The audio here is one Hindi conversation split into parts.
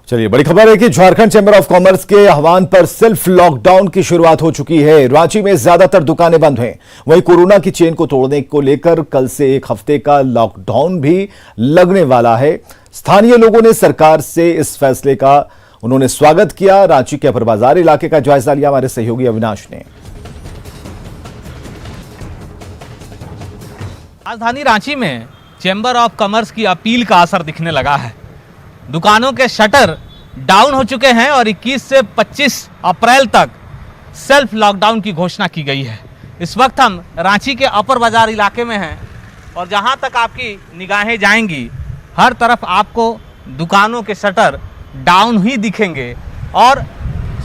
चलिए, बड़ी खबर है कि झारखंड चैंबर ऑफ कॉमर्स के आह्वान पर सेल्फ लॉकडाउन की शुरुआत हो चुकी है। रांची में ज्यादातर दुकानें बंद हैं। वहीं कोरोना की चेन को तोड़ने को लेकर कल से एक हफ्ते का लॉकडाउन भी लगने वाला है। स्थानीय लोगों ने सरकार से इस फैसले का उन्होंने स्वागत किया। रांची के अपर बाजार इलाके का जायजा लिया हमारे सहयोगी अविनाश ने। राजधानी रांची में चैंबर ऑफ कॉमर्स की अपील का असर दिखने लगा है। दुकानों के शटर डाउन हो चुके हैं और 21 से 25 अप्रैल तक सेल्फ लॉकडाउन की घोषणा की गई है। इस वक्त हम रांची के अपर बाजार इलाके में हैं और जहां तक आपकी निगाहें जाएंगी हर तरफ आपको दुकानों के शटर डाउन ही दिखेंगे और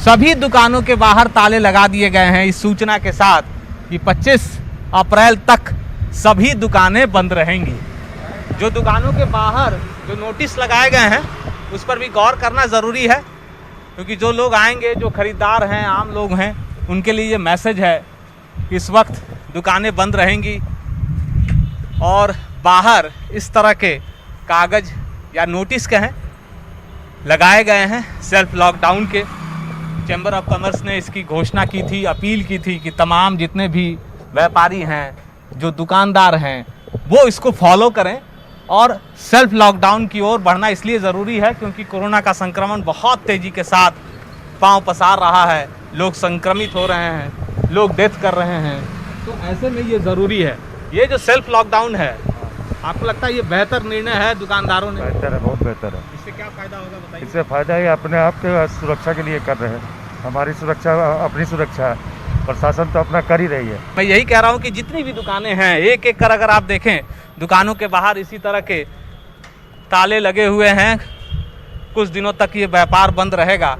सभी दुकानों के बाहर ताले लगा दिए गए हैं इस सूचना के साथ कि 25 अप्रैल तक सभी दुकानें बंद रहेंगी। जो दुकानों के बाहर जो नोटिस लगाए गए हैं उस पर भी गौर करना ज़रूरी है, क्योंकि जो लोग आएंगे, जो खरीदार हैं, आम लोग हैं, उनके लिए ये मैसेज है कि इस वक्त दुकानें बंद रहेंगी और बाहर इस तरह के कागज़ या नोटिस के हैं लगाए गए हैं सेल्फ लॉकडाउन के। चैम्बर ऑफ कॉमर्स ने इसकी घोषणा की थी, अपील की थी कि तमाम जितने भी व्यापारी हैं, जो दुकानदार हैं, वो इसको फॉलो करें और सेल्फ लॉकडाउन की ओर बढ़ना इसलिए ज़रूरी है क्योंकि कोरोना का संक्रमण बहुत तेज़ी के साथ पांव पसार रहा है। लोग संक्रमित हो रहे हैं, लोग डेथ कर रहे हैं, तो ऐसे में ये ज़रूरी है। ये जो सेल्फ लॉकडाउन है, आपको लगता है ये बेहतर निर्णय है दुकानदारों ने? बेहतर है, बहुत बेहतर है। इससे क्या फ़ायदा होगा बताइए? इससे फ़ायदा है अपने आप के सुरक्षा के लिए कर रहे हैं। हमारी सुरक्षा अपनी सुरक्षा है, प्रशासन तो अपना कर ही रही है। मैं यही कह रहा हूँ कि जितनी भी दुकानें हैं, एक एक कर अगर आप देखें, दुकानों के बाहर इसी तरह के ताले लगे हुए हैं। कुछ दिनों तक ये व्यापार बंद रहेगा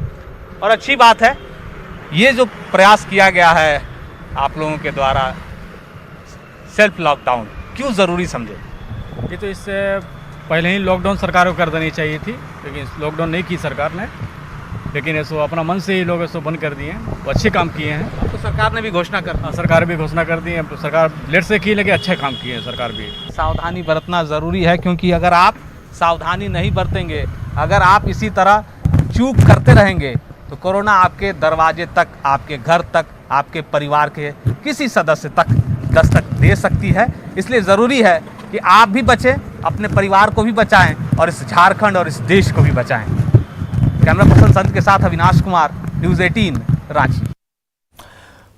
और अच्छी बात है ये जो प्रयास किया गया है आप लोगों के द्वारा सेल्फ लॉकडाउन, क्यों ज़रूरी समझे? ये तो इससे पहले ही लॉकडाउन सरकार को कर देनी चाहिए थी, लेकिन लॉकडाउन नहीं की सरकार ने, लेकिन इसको अपना मन से ही लोग इसको बंद कर दिए हैं। वो अच्छे काम किए हैं। तो सरकार ने भी घोषणा कर सरकार भी घोषणा कर दी है। सरकार लेट से की, लेकिन अच्छे काम किए हैं सरकार भी। सावधानी बरतना ज़रूरी है, क्योंकि अगर आप सावधानी नहीं बरतेंगे, अगर आप इसी तरह चूक करते रहेंगे तो कोरोना आपके दरवाजे तक, आपके घर तक, आपके परिवार के किसी सदस्य तक दस्तक दे सकती है। इसलिए ज़रूरी है कि आप भी बचें, अपने परिवार को भी बचाएं और इस झारखंड और इस देश को भी बचाएं। कैमरा पर्सन संत के साथ अविनाश कुमार, न्यूज़ 18 रांची।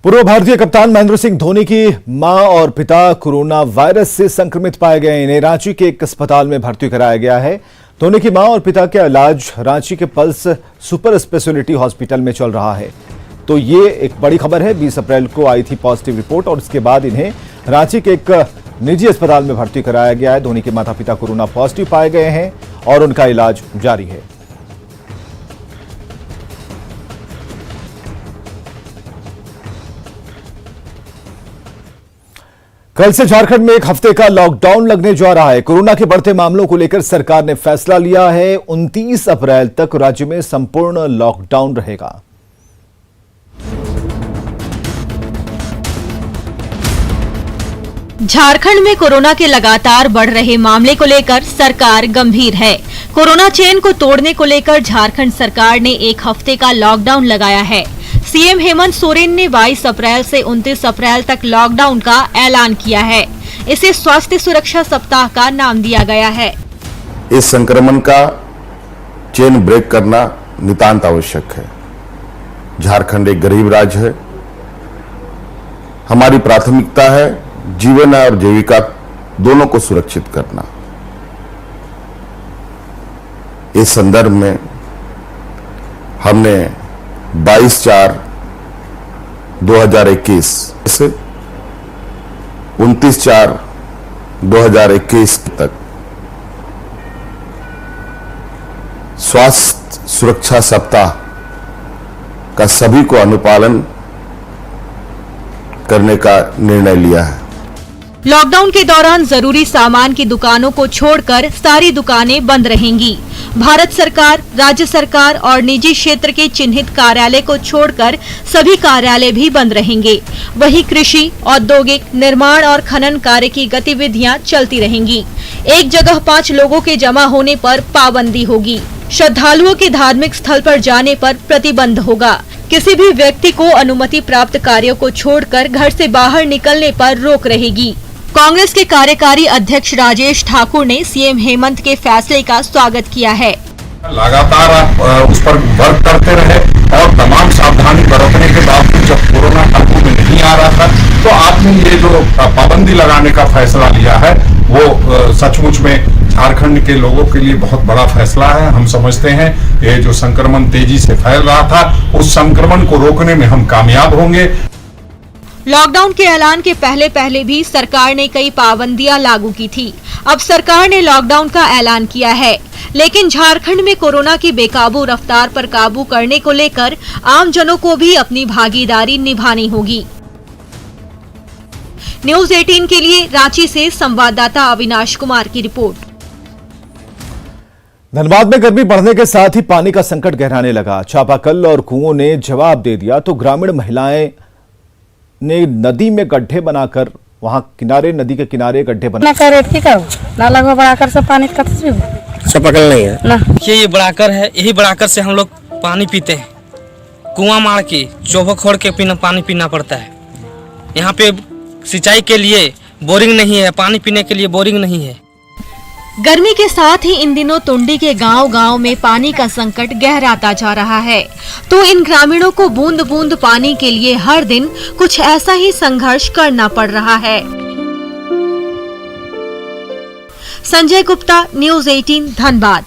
पूर्व भारतीय कप्तान महेंद्र सिंह धोनी की मां और पिता कोरोना वायरस से संक्रमित पाए गए। इन्हें रांची के एक अस्पताल में भर्ती कराया गया है। धोनी की मां और पिता का इलाज रांची के पल्स सुपर स्पेशलिटी हॉस्पिटल में चल रहा है। तो ये एक बड़ी खबर है। 20 अप्रैल को आई थी पॉजिटिव रिपोर्ट और इसके बाद इन्हें रांची के एक निजी अस्पताल में भर्ती कराया गया है। धोनी के माता पिता कोरोना पॉजिटिव पाए गए हैं और उनका इलाज जारी है। कल से झारखंड में एक हफ्ते का लॉकडाउन लगने जा रहा है। कोरोना के बढ़ते मामलों को लेकर सरकार ने फैसला लिया है। 29 अप्रैल तक राज्य में संपूर्ण लॉकडाउन रहेगा। झारखंड में कोरोना के लगातार बढ़ रहे मामले को लेकर सरकार गंभीर है। कोरोना चेन को तोड़ने को लेकर झारखंड सरकार ने एक हफ्ते का लॉकडाउन लगाया है। सीएम हेमंत सोरेन ने 22 अप्रैल से 29 अप्रैल तक लॉकडाउन का ऐलान किया है। इसे स्वास्थ्य सुरक्षा सप्ताह का नाम दिया गया है। इस संक्रमण का चेन ब्रेक करना नितांत आवश्यक है। झारखंड एक गरीब राज्य है। हमारी प्राथमिकता है जीवन और जीविका दोनों को सुरक्षित करना। इस संदर्भ में हमने 22/4/2021 से 29/4/2021 तक स्वास्थ्य सुरक्षा सप्ताह का सभी को अनुपालन करने का निर्णय लिया है। लॉकडाउन के दौरान जरूरी सामान की दुकानों को छोड़कर सारी दुकानें बंद रहेंगी। भारत सरकार, राज्य सरकार और निजी क्षेत्र के चिन्हित कार्यालय को छोड़कर सभी कार्यालय भी बंद रहेंगे। वहीं कृषि, औद्योगिक, निर्माण और खनन कार्य की गतिविधियां चलती रहेंगी। एक जगह 5 लोगों के जमा होने पर पाबंदी होगी। श्रद्धालुओं के धार्मिक स्थल पर जाने पर प्रतिबंध होगा। किसी भी व्यक्ति को अनुमति प्राप्त कार्यों को छोड़कर घर से बाहर निकलने पर रोक रहेगी। कांग्रेस के कार्यकारी अध्यक्ष राजेश ठाकुर ने सीएम हेमंत के फैसले का स्वागत किया है। लगातार आप उस पर वर्क करते रहे और तमाम सावधानी बरतने के बावजूद जब कोरोना काबू में नहीं आ रहा था तो आपने ये जो पाबंदी लगाने का फैसला लिया है वो सचमुच में झारखंड के लोगों के लिए बहुत बड़ा फैसला है। हम समझते हैं ये जो संक्रमण तेजी से फैल रहा था उस संक्रमण को रोकने में हम कामयाब होंगे। लॉकडाउन के ऐलान के पहले भी सरकार ने कई पाबंदियां लागू की थी। अब सरकार ने लॉकडाउन का ऐलान किया है, लेकिन झारखंड में कोरोना की बेकाबू रफ्तार पर काबू करने को लेकर आम जनों को भी अपनी भागीदारी निभानी होगी। न्यूज 18 के लिए रांची से संवाददाता अविनाश कुमार की रिपोर्ट। धनबाद में गर्मी बढ़ने के साथ ही पानी का संकट गहराने लगा। चापाकल और कुओं ने जवाब दे दिया तो ग्रामीण महिलाएं ने नदी में गड्ढे बनाकर नदी के किनारे गड्ढे नाला को बढ़ाकर से पानी चापाकल नहीं है ना, ये बढ़ाकर है। यही बढ़ाकर से हम लोग पानी पीते हैं। कुआं मार के चौबक खोड़ के पानी पीना पड़ता है। यहाँ पे सिंचाई के लिए बोरिंग नहीं है, पानी पीने के लिए बोरिंग नहीं है। गर्मी के साथ ही इन दिनों तुंडी के गांव-गांव में पानी का संकट गहराता जा रहा है, तो इन ग्रामीणों को बूंद-बूंद पानी के लिए हर दिन कुछ ऐसा ही संघर्ष करना पड़ रहा है। संजय गुप्ता, न्यूज 18 धनबाद।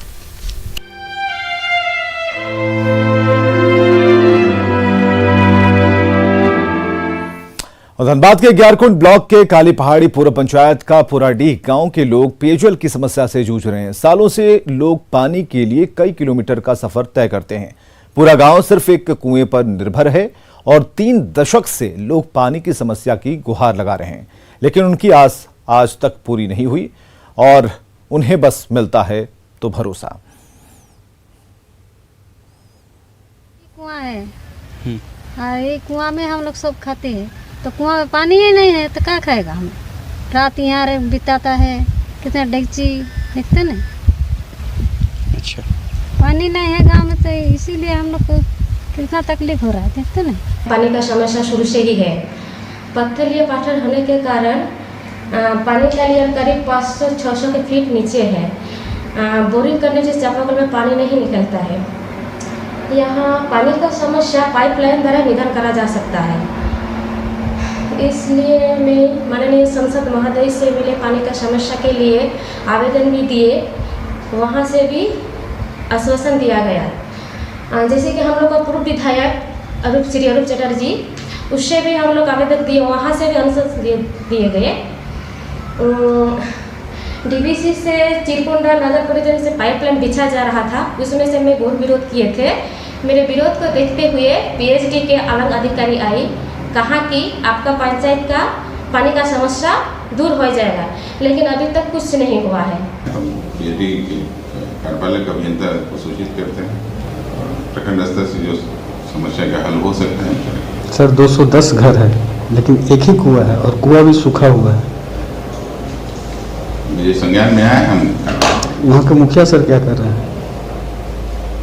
और धनबाद के ग्यारकुंड ब्लॉक के काली पहाड़ी पूर्व पंचायत का पुराडीह गांव के लोग पेयजल की समस्या से जूझ रहे हैं। सालों से लोग पानी के लिए कई किलोमीटर का सफर तय करते हैं। पूरा गांव सिर्फ एक कुएं पर निर्भर है और 3 दशक से लोग पानी की समस्या की गुहार लगा रहे हैं, लेकिन उनकी आस आज तक पूरी नहीं हुई और उन्हें बस मिलता है तो भरोसा। कुआं है, ये कुआं में हम लोग सब खाते हैं, तो कुआं में पानी ही नहीं है तो क्या खाएगा हम। रात यहाँ बिताता है, कितना डेगची देखते ना। अच्छा, पानी नहीं है गांव में तो इसीलिए हम लोग को कितना तकलीफ हो रहा है, देखते ना। पानी का समस्या शुरू से ही है। पत्थरीय पाथर होने के कारण पानी का लेवल करीब 500-600 के फीट नीचे है। बोरिंग करने से चापाकल में पानी नहीं निकलता है। यहाँ पानी का समस्या पाइपलाइन द्वारा निदान करा जा सकता है। इसलिए मैं माननीय सांसद महोदय से मिले पानी का समस्या के लिए आवेदन भी दिए, वहाँ से भी आश्वासन दिया गया। जैसे कि हम लोग का पूर्व विधायक श्री अरूप चटर्जी, उससे भी हम लोग आवेदन दिए, वहाँ से भी आंसर दिए गए। डीवीसी से चिरकुंडा नगर परिषद से पाइपलाइन बिछा जा रहा था, उसमें से मैं घोर विरोध किए थे। मेरे विरोध को देखते हुए पीएचडी के अलग अधिकारी आई, कहा कि आपका पंचायत का पानी का समस्या दूर हो जाएगा, लेकिन अभी तक कुछ नहीं हुआ है। हम पीएचडी कार्यपालक अभियंता को सूचित करते हैं और प्रखंड स्तर से जो समस्या का हल हो सकता है। सर 210 घर है, लेकिन एक ही कुआं है और कुआं भी सूखा हुआ है। मुझे संज्ञान में आया, हम वहाँ के मुखिया सर क्या कर रहे हैं?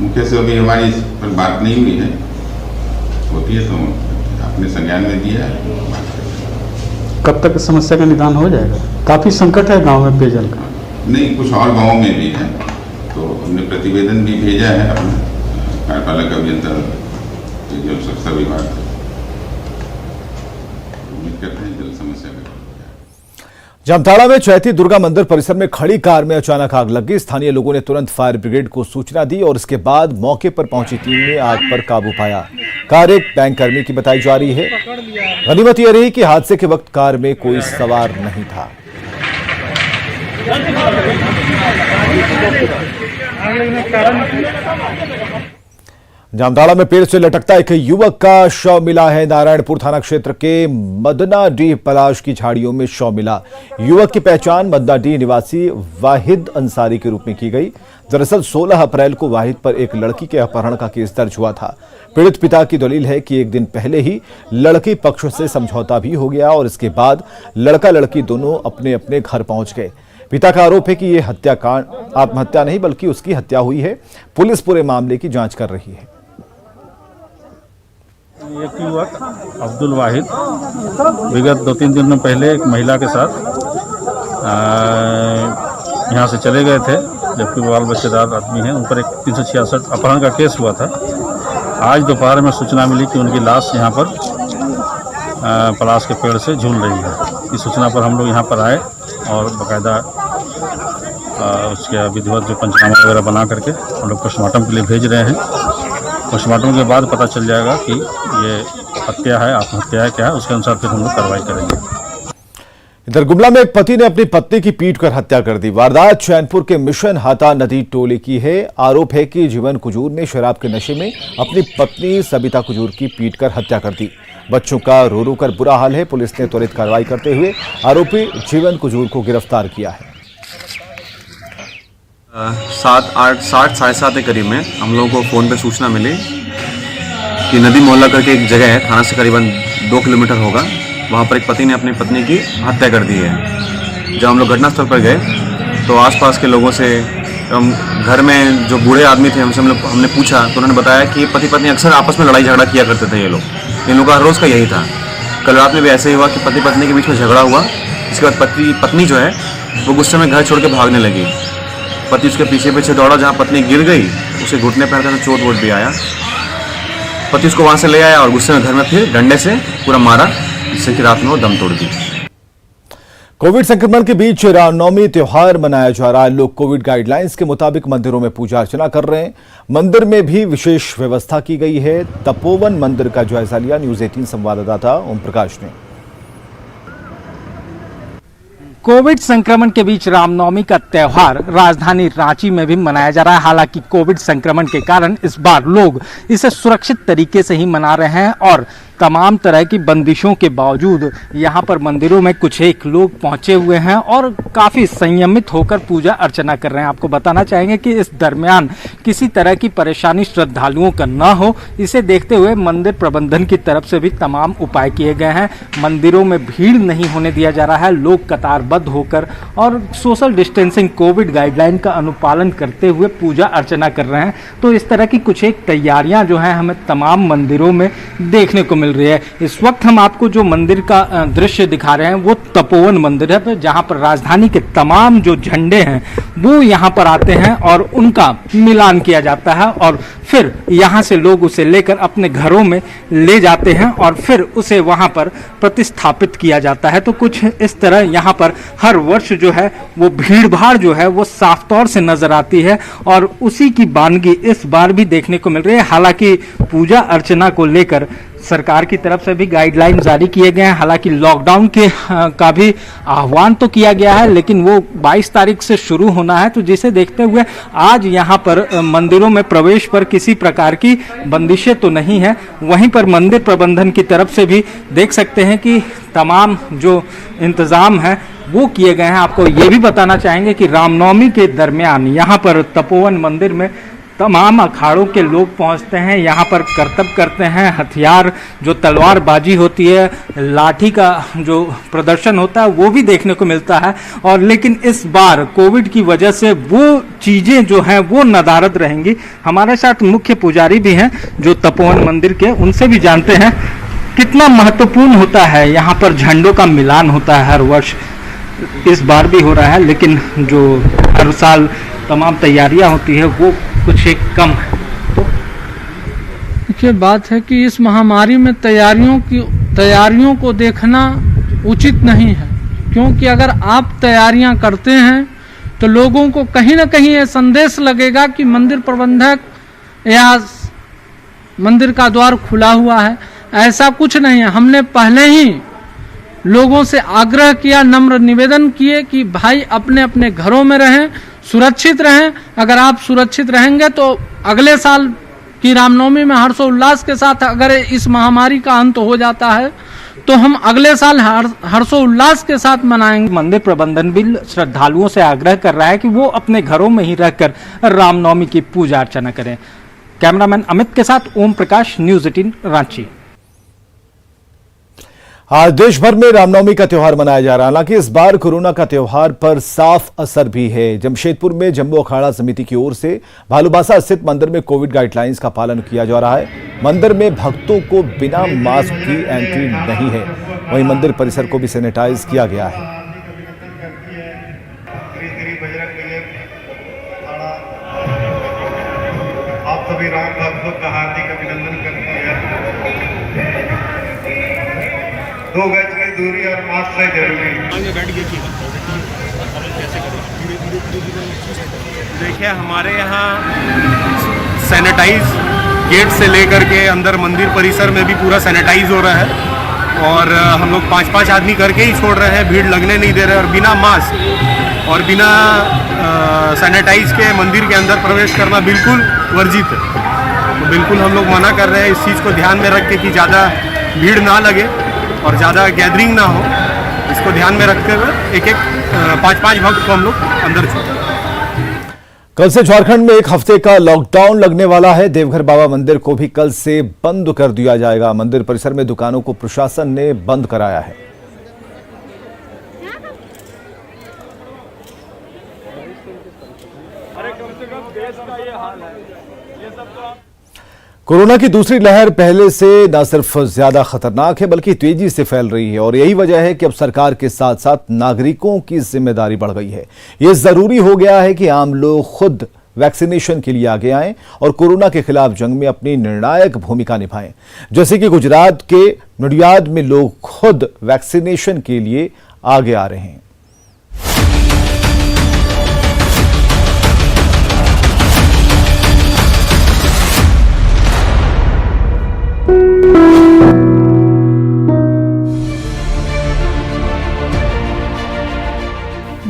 मुखिया से अभी हमारी इस पर बात नहीं हुई है, होती है तो अपने संज्ञान में दिया है। कब तक समस्या का निदान हो जाएगा? काफी संकट है गांव में पेयजल का। नहीं, कुछ और गाँव में भी है, तो हमने प्रतिवेदन भी भेजा है अपना कार्यपालक अभियंता पेयजल सुरक्षा विभाग। उम्मीद करते हैं जल समस्या का। जामताड़ा में चैती दुर्गा मंदिर परिसर में खड़ी कार में अचानक आग लग गई। स्थानीय लोगों ने तुरंत फायर ब्रिगेड को सूचना दी और इसके बाद मौके पर पहुंची टीम ने आग पर काबू पाया। कार एक बैंक कर्मी की बताई जा रही है। गनीमत यह रही कि हादसे के वक्त कार में कोई सवार नहीं था। जामताड़ा में पेड़ से लटकता एक युवक का शव मिला है। नारायणपुर थाना क्षेत्र के मदनाडीह पलाश की झाड़ियों में शव मिला। युवक की पहचान मदनाडीह निवासी वाहिद अंसारी के रूप में की गई। दरअसल 16 अप्रैल को वाहिद पर एक लड़की के अपहरण का केस दर्ज हुआ था। पीड़ित पिता की दलील है कि एक दिन पहले ही लड़की पक्ष से समझौता भी हो गया और इसके बाद लड़का लड़की दोनों अपने अपने घर पहुंच गए। पिता का आरोप है कि ये हत्याकांड आत्महत्या नहीं बल्कि उसकी हत्या हुई है। पुलिस पूरे मामले की जांच कर रही है। एक युवक अब्दुल वाहिद विगत 2-3 दिन पहले एक महिला के साथ यहाँ से चले गए थे, जबकि बाल बच्चेदार आदमी हैं। उन पर एक 366 अपहरण का केस हुआ था। आज दोपहर में सूचना मिली कि उनकी लाश यहाँ पर पलाश के पेड़ से झूल रही है। इस सूचना पर हम लोग यहाँ पर आए और बाकायदा उसके विधिवत जो पंचनामा वगैरह बना करके हम लोग पोस्टमार्टम के लिए भेज रहे हैं। पोस्टमार्टम के बाद पता चल जाएगा कि ये हत्या है, आत्महत्या है, क्या है। उसके अनुसार फिर हम लोग कार्रवाई करेंगे। इधर गुमला में एक पति ने अपनी पत्नी की पीटकर हत्या कर दी। वारदात चैनपुर के मिशन हाता नदी टोले की है। आरोप है कि जीवन कुजूर ने शराब के नशे में अपनी पत्नी सबिता कुजूर की पीटकर हत्या कर दी। बच्चों का रो रो कर बुरा हाल है। पुलिस ने त्वरित कार्रवाई करते हुए आरोपी जीवन कुजूर को गिरफ्तार किया है। 7:30 के करीब में हम लोगों को फ़ोन पे सूचना मिली कि नदी मोहल्ला करके एक जगह है, थाना से करीबन 2 किलोमीटर होगा। वहाँ पर एक पति ने अपनी पत्नी की हत्या कर दी है। जब हम लोग घटनास्थल पर गए तो आसपास के लोगों से, हम घर में जो बूढ़े आदमी थे उनसे हमने पूछा तो उन्होंने बताया कि पति पत्नी अक्सर आपस में लड़ाई झगड़ा किया करते थे। ये लोग इन लोगों का हर रोज़ का यही था। कल रात में भी ऐसे ही हुआ कि पति पत्नी के बीच में झगड़ा हुआ। इसके बाद पत्नी जो है वो गुस्से में घर छोड़ के भागने लगी। पति उसके पीछे पीछे दौड़ा, जहाँ पत्नी गिर गई उसे घुटने पर हल्का सा चोट वोट भी आया। पति उसको वहाँ से ले आया और गुस्से में घर में फिर डंडे से पूरा मारा, जिससे कि रात में वो दम तोड़ दी। कोविड संक्रमण के बीच रामनवमी त्योहार मनाया जा रहा है। लोग कोविड गाइडलाइंस के मुताबिक मंदिरों में पूजा अर्चना कर रहे हैं। मंदिर में भी विशेष व्यवस्था की गई है। तपोवन मंदिर का जायजा लिया न्यूज़ 18 संवाददाता ओम प्रकाश ने। कोविड संक्रमण के बीच रामनवमी का त्योहार राजधानी रांची में भी मनाया जा रहा है। हालांकि कोविड संक्रमण के कारण इस बार लोग इसे सुरक्षित तरीके से ही मना रहे हैं और तमाम तरह की बंदिशों के बावजूद यहाँ पर मंदिरों में कुछ एक लोग पहुंचे हुए हैं और काफ़ी संयमित होकर पूजा अर्चना कर रहे हैं। आपको बताना चाहेंगे कि इस दरमियान किसी तरह की परेशानी श्रद्धालुओं का न हो, इसे देखते हुए मंदिर प्रबंधन की तरफ से भी तमाम उपाय किए गए हैं। मंदिरों में भीड़ नहीं होने दिया जा रहा है। लोग कतारबद्ध होकर और सोशल डिस्टेंसिंग कोविड गाइडलाइन का अनुपालन करते हुए पूजा अर्चना कर रहे हैं। तो इस तरह की कुछ एक तैयारियां जो हैं हमें तमाम मंदिरों में देखने को मिल रही है। इस वक्त हम आपको जो मंदिर का दृश्य दिखा रहे हैं वो तपोवन मंदिर है, जहां पर राजधानी के तमाम जो झंडे हैं वो यहां पर आते हैं और उनका मिलान किया जाता है और फिर यहां से लोग उसे लेकर अपने घरों में ले जाते हैं और फिर उसे वहां पर प्रतिस्थापित किया जाता है। तो कुछ इस तरह यहां पर हर वर्ष जो है वो भीड़ भाड़ जो है वो साफ तौर से नजर आती है और उसी की वानगी इस बार भी देखने को मिल रही है। हालांकि पूजा अर्चना को लेकर सरकार की तरफ से भी गाइडलाइन जारी किए गए हैं। हालांकि लॉकडाउन के का भी आह्वान तो किया गया है, लेकिन वो 22 तारीख से शुरू होना है, तो जिसे देखते हुए आज यहाँ पर मंदिरों में प्रवेश पर किसी प्रकार की बंदिशें तो नहीं है। वहीं पर मंदिर प्रबंधन की तरफ से भी देख सकते हैं कि तमाम जो इंतजाम है वो किए गए हैं। आपको ये भी बताना चाहेंगे कि रामनवमी के दरमियान यहाँ पर तपोवन मंदिर में तमाम अखाड़ों के लोग पहुंचते हैं, यहाँ पर करतब करते हैं। हथियार जो तलवारबाजी होती है, लाठी का जो प्रदर्शन होता है वो भी देखने को मिलता है। और लेकिन इस बार कोविड की वजह से वो चीज़ें जो हैं वो नदारद रहेंगी। हमारे साथ मुख्य पुजारी भी हैं जो तपोवन मंदिर के, उनसे भी जानते हैं कितना महत्वपूर्ण होता है यहाँ पर झंडों का मिलान होता है हर वर्ष। इस बार भी हो रहा है, लेकिन जो हर साल तमाम तैयारियां होती है वो कुछ एक कम है। तो देखिए, बात है कि इस महामारी में तैयारियों को देखना उचित नहीं है, क्योंकि अगर आप तैयारियां करते हैं तो लोगों को कहीं ना कहीं ये संदेश लगेगा कि मंदिर प्रबंधक या मंदिर का द्वार खुला हुआ है। ऐसा कुछ नहीं है। हमने पहले ही लोगों से आग्रह किया, नम्र निवेदन किए कि भाई अपने अपने घरों में रहें, सुरक्षित रहें। अगर आप सुरक्षित रहेंगे तो अगले साल की रामनवमी में हर्षोल्लास के साथ, अगर इस महामारी का अंत हो जाता है तो हम अगले साल हर्षोल्लास के साथ मनाएंगे। मंदिर प्रबंधन भी श्रद्धालुओं से आग्रह कर रहा है कि वो अपने घरों में ही रहकर रामनवमी की पूजा अर्चना करें। कैमरामैन अमित के साथ ओम प्रकाश, न्यूज़ 18 रांची। आज देश भर में रामनवमी का त्योहार मनाया जा रहा है। हालांकि इस बार कोरोना का त्योहार पर साफ असर भी है। जमशेदपुर में जम्मू अखाड़ा समिति की ओर से भालूबासा स्थित मंदिर में कोविड गाइडलाइंस का पालन किया जा रहा है। मंदिर में भक्तों को बिना मास्क की एंट्री नहीं है। वहीं मंदिर परिसर को भी सैनिटाइज किया गया है। आप सभी राम भक्तों का हार्दिक अभिनंदन करते हैं। 2 गज की दूरी और मास्क है जरूरी। देखिए, हमारे यहाँ सैनिटाइज गेट से लेकर के अंदर मंदिर परिसर में भी पूरा सैनिटाइज हो रहा है और हम लोग 5-5 आदमी करके ही छोड़ रहे हैं, भीड़ लगने नहीं दे रहे और बिना मास्क और बिना सैनिटाइज के मंदिर के अंदर प्रवेश करना बिल्कुल वर्जित है। तो बिल्कुल हम लोग मना कर रहे हैं इस चीज़ को ध्यान में रख के कि ज़्यादा भीड़ ना लगे और ज़्यादा गैदरिंग ना हो। इसको ध्यान में रखते हुए 5-5 भक्त को हम लोग अंदर छोड़ें। कल से झारखंड में 1 हफ्ते का लॉकडाउन लगने वाला है। देवघर बाबा मंदिर को भी कल से बंद कर दिया जाएगा। मंदिर परिसर में दुकानों को प्रशासन ने बंद कराया है। कोरोना की दूसरी लहर पहले से न सिर्फ ज्यादा खतरनाक है बल्कि तेजी से फैल रही है और यही वजह है कि अब सरकार के साथ साथ नागरिकों की जिम्मेदारी बढ़ गई है। ये जरूरी हो गया है कि आम लोग खुद वैक्सीनेशन के लिए आगे आएं और कोरोना के खिलाफ जंग में अपनी निर्णायक भूमिका निभाएं। जैसे कि गुजरात के नडियाद में लोग खुद वैक्सीनेशन के लिए आगे आ रहे हैं।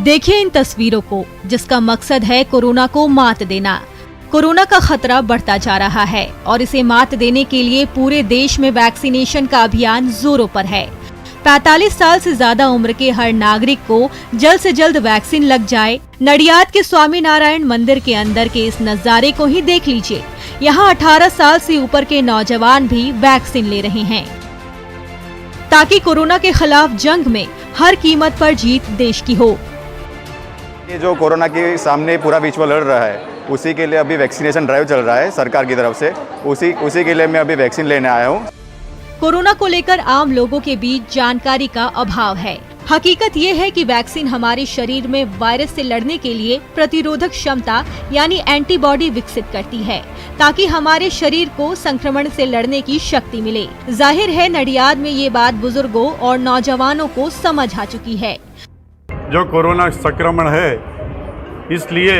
देखिए इन तस्वीरों को, जिसका मकसद है कोरोना को मात देना। कोरोना का खतरा बढ़ता जा रहा है और इसे मात देने के लिए पूरे देश में वैक्सीनेशन का अभियान जोरों पर है। 45 साल से ज्यादा उम्र के हर नागरिक को जल्द से जल्द वैक्सीन लग जाए। नडियाद के स्वामी नारायण मंदिर के अंदर के इस नजारे को ही देख लीजिए। यहाँ 18 साल से ऊपर के नौजवान भी वैक्सीन ले रहे हैं ताकि कोरोना के खिलाफ जंग में हर कीमत पर जीत देश की हो। ये जो कोरोना के सामने पूरा विश्व लड़ रहा है, उसी के लिए अभी वैक्सीनेशन ड्राइव चल रहा है सरकार की तरफ से। उसी के लिए मैं अभी वैक्सीन लेने आया हूँ। कोरोना को लेकर आम लोगों के बीच जानकारी का अभाव है। हकीकत ये है कि वैक्सीन हमारे शरीर में वायरस से लड़ने के लिए प्रतिरोधक क्षमता यानी एंटीबॉडी विकसित करती है ताकि हमारे शरीर को संक्रमण से लड़ने की शक्ति मिले। जाहिर है नडियाद में ये बात बुजुर्गों और नौजवानों को समझ आ चुकी है। जो कोरोना संक्रमण है, इसलिए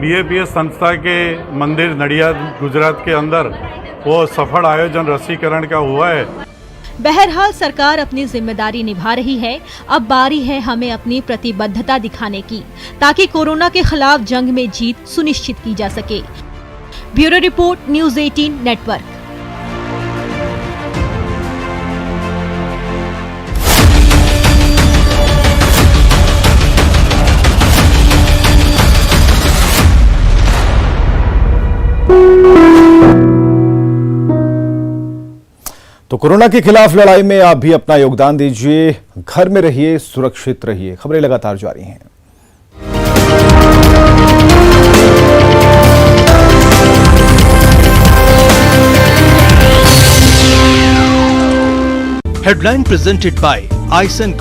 BAPS संस्था के मंदिर नडियाद गुजरात के अंदर वो सफल आयोजन रसीकरण का हुआ है। बहरहाल सरकार अपनी जिम्मेदारी निभा रही है। अब बारी है हमें अपनी प्रतिबद्धता दिखाने की ताकि कोरोना के खिलाफ जंग में जीत सुनिश्चित की जा सके। Bureau report, news 18 network. तो कोरोना के खिलाफ लड़ाई में आप भी अपना योगदान दीजिए। घर में रहिए, सुरक्षित रहिए। खबरें लगातार जारी हैं। Headline presented by Aisen